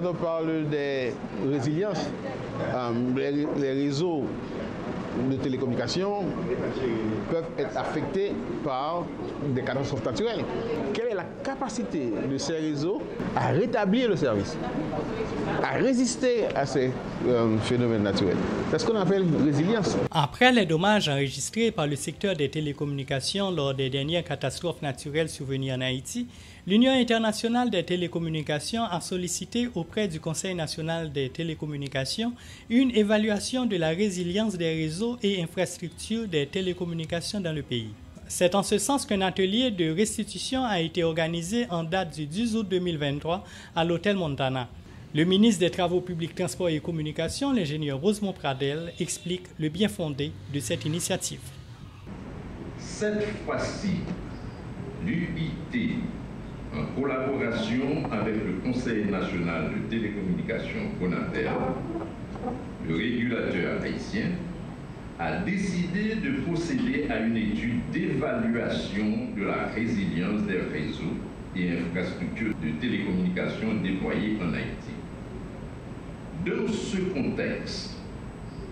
on parle des résiliences, les réseaux de télécommunications peuvent être affectés par des catastrophes naturelles. Quelle est la capacité de ces réseaux à rétablir le service, à résister à ces phénomènes naturels? C'est ce qu'on appelle résilience. Après les dommages enregistrés par le secteur des télécommunications lors des dernières catastrophes naturelles survenues en Haïti, l'Union internationale des télécommunications a sollicité auprès du Conseil national des télécommunications une évaluation de la résilience des réseaux et infrastructures des télécommunications dans le pays. C'est en ce sens qu'un atelier de restitution a été organisé en date du 10 août 2023 à l'Hôtel Montana. Le ministre des Travaux publics, Transports et Communications, l'ingénieur Rosemont Pradel, explique le bien fondé de cette initiative. Cette fois-ci, l'UIT, en collaboration avec le Conseil national de télécommunications CONATEL, le régulateur haïtien, a décidé de procéder à une étude d'évaluation de la résilience des réseaux et infrastructures de télécommunications déployés en Haïti. Dans ce contexte,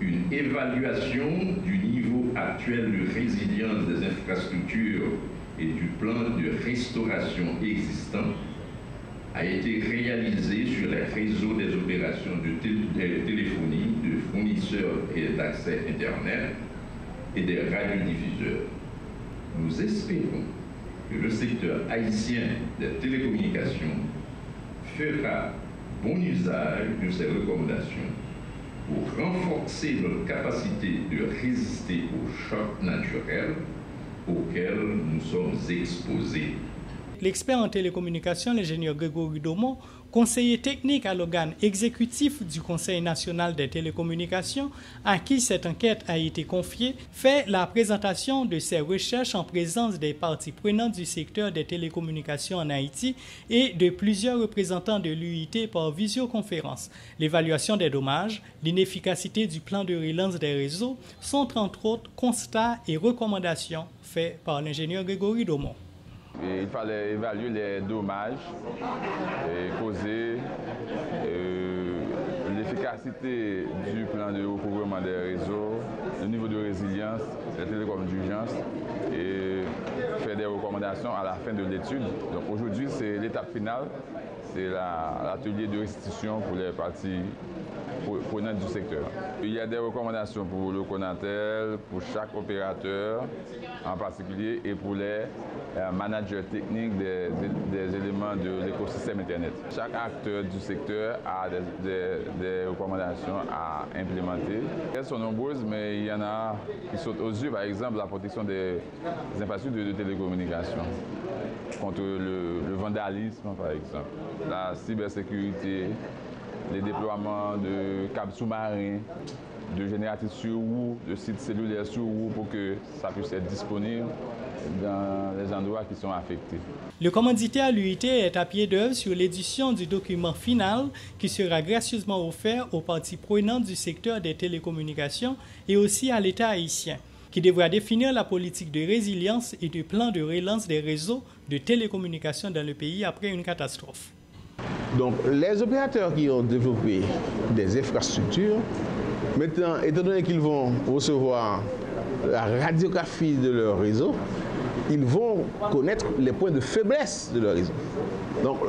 une évaluation du niveau actuel de résilience des infrastructures et du plan de restauration existant a été réalisée sur les réseaux des opérations de téléphonie, de fournisseurs et d'accès Internet et des radiodiffuseurs. Nous espérons que le secteur haïtien des télécommunications fera bon usage de ces recommandations pour renforcer notre capacité de résister aux chocs naturels auxquels nous sommes exposés. L'expert en télécommunications, l'ingénieur Grégory Domont, conseiller technique à l'organe exécutif du Conseil national des télécommunications, à qui cette enquête a été confiée, fait la présentation de ses recherches en présence des parties prenantes du secteur des télécommunications en Haïti et de plusieurs représentants de l'UIT par visioconférence. L'évaluation des dommages, l'inefficacité du plan de relance des réseaux sont entre autres constats et recommandations faits par l'ingénieur Grégory Domont. Il fallait évaluer les dommages causés, l'efficacité du plan de recouvrement des réseaux, le niveau de résilience, les télécoms d'urgence et faire des recommandations à la fin de l'étude. Donc aujourd'hui, c'est l'étape finale, c'est l'atelier de restitution pour les parties prenantes du secteur. Il y a des recommandations pour le CONATEL, pour chaque opérateur en particulier et pour les managers techniques des éléments de l'écosystème Internet. Chaque acteur du secteur a des recommandations à implémenter. Elles sont nombreuses, mais il y en a qui sautent aux yeux, par exemple la protection des infrastructures de télécommunications contre le vandalisme, par exemple, la cybersécurité, les déploiements de câbles sous-marins, de générateurs sur roue, de sites cellulaires sur roue pour que ça puisse être disponible dans les endroits qui sont affectés. Le commanditaire l'UIT est à pied d'œuvre sur l'édition du document final qui sera gracieusement offert aux parties prenantes du secteur des télécommunications et aussi à l'État haïtien, qui devra définir la politique de résilience et de plan de relance des réseaux de télécommunications dans le pays après une catastrophe. Donc, les opérateurs qui ont développé des infrastructures, maintenant, étant donné qu'ils vont recevoir la radiographie de leur réseau, ils vont connaître les points de faiblesse de leur réseau. Donc,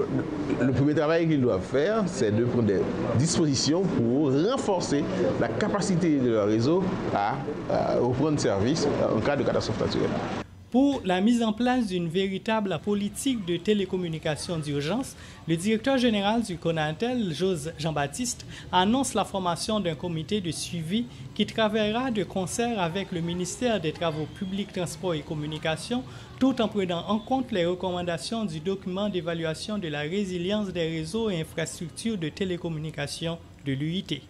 le premier travail qu'ils doivent faire, c'est de prendre des dispositions pour renforcer la capacité de leur réseau à reprendre service en cas de catastrophe naturelle. Pour la mise en place d'une véritable politique de télécommunication d'urgence, le directeur général du CONATEL, Jose Jean-Baptiste, annonce la formation d'un comité de suivi qui travaillera de concert avec le ministère des Travaux publics, Transports et Communications, tout en prenant en compte les recommandations du document d'évaluation de la résilience des réseaux et infrastructures de télécommunications de l'UIT.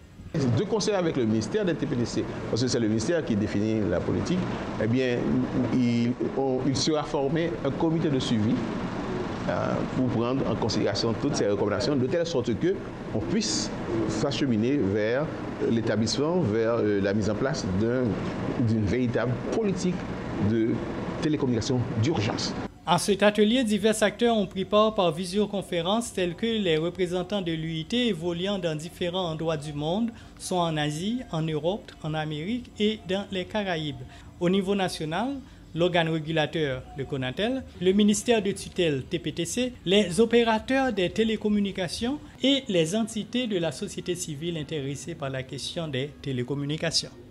De concert avec le ministère des TPDC, parce que c'est le ministère qui définit la politique, eh bien, il sera formé un comité de suivi pour prendre en considération toutes ces recommandations, de telle sorte qu'on puisse s'acheminer vers l'établissement, vers la mise en place d'une véritable politique de télécommunication d'urgence. À cet atelier, divers acteurs ont pris part par visioconférence tels que les représentants de l'UIT évoluant dans différents endroits du monde, soit en Asie, en Europe, en Amérique et dans les Caraïbes. Au niveau national, l'organe régulateur, le CONATEL, le ministère de tutelle TPTC, les opérateurs des télécommunications et les entités de la société civile intéressées par la question des télécommunications.